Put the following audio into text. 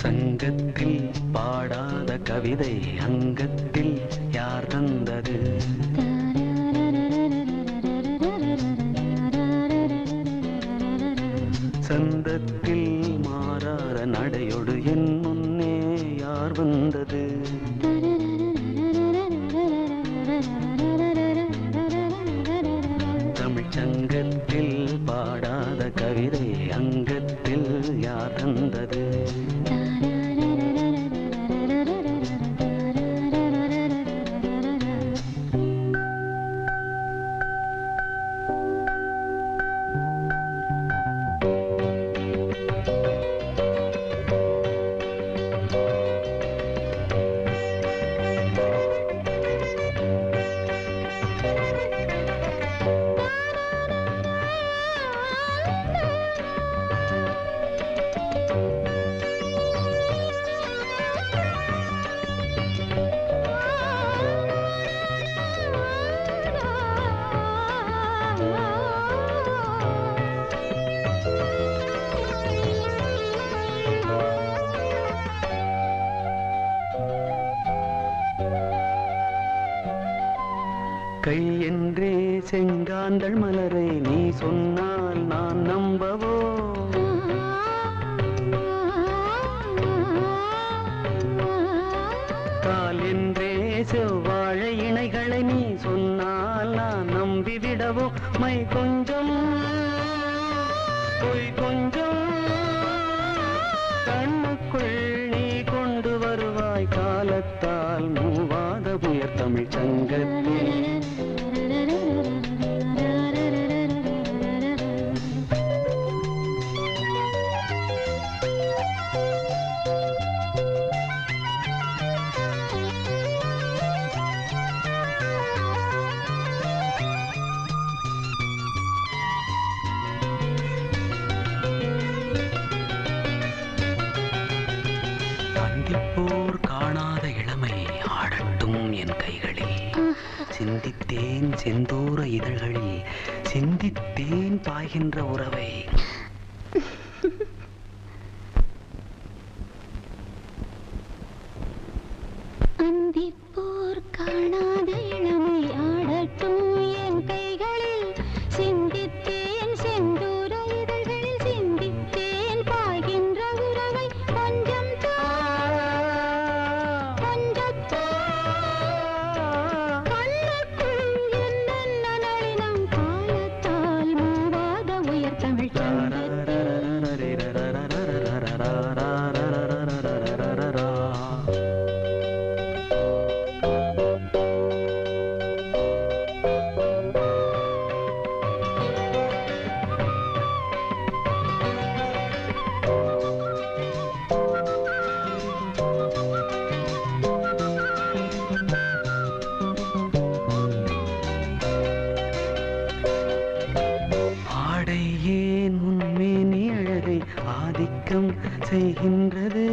சங்கத்தில் பாடாத கவிதை அங்கத்தில் யார் தந்தது? சந்தத்தில் மாறாத நடையோடு என் முன்னே யார் வந்தது? தமிழ் சங்கத்தில் பாடாத கவிதை அங்கத்தில் யார் தந்தது? கை என்றே செங்காந்தள் மலரை நீ சொன்னால் நான் நம்பவோ? கால் என்றே செவ்வாழை இணைகளை நீ சொன்னால் நான் நம்பிவிடவோ? மை கொஞ்சம் பொய் கொஞ்சம் கண்ணுக்குள் நீ கொண்டு வருவாய் காலத்தால் மூவாத புயர் தமிழ் சங்கத்தில். போர் காணாத இளமை ஆடட்டும் என் கைகளில். சிந்தித்தேன் செந்தூர இதழ்களில் சிந்தித்தேன் பாய்கின்ற உறவை. அந்திப்போர் காணாத இளமை ஆடட்டும் என் கைகளில். சிந்தித்தேன் செந்தூர இதழ்களில் சிந்தித்தேன் பாய்கின்ற உறவை. கொஞ்சம் ஆதிக்கம் செய்கின்றது.